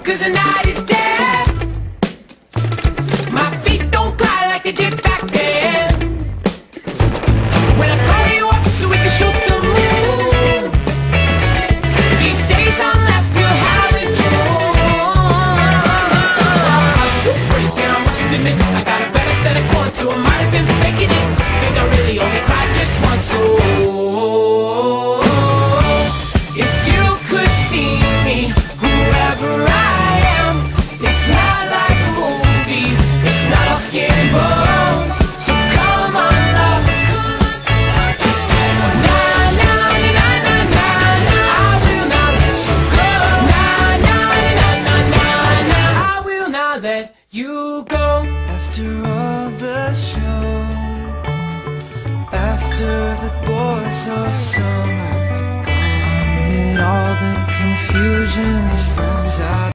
'cause the night is dead. My feet don't cry like they did back then. When I call you up so we can shoot the moon, these days I'm left to have it too. I was too brave and I must admit I got a better set of chords, so I might have been faking it. Think I really only cried just once, so if you could see me, whoever I am, it's not like a movie, it's not all skin and bones. So come on, love. Na na na na na na, I will not let you go. Na na na na na na, I will not let you go. After all the show, after the boys of summer gone, amid all the confusions.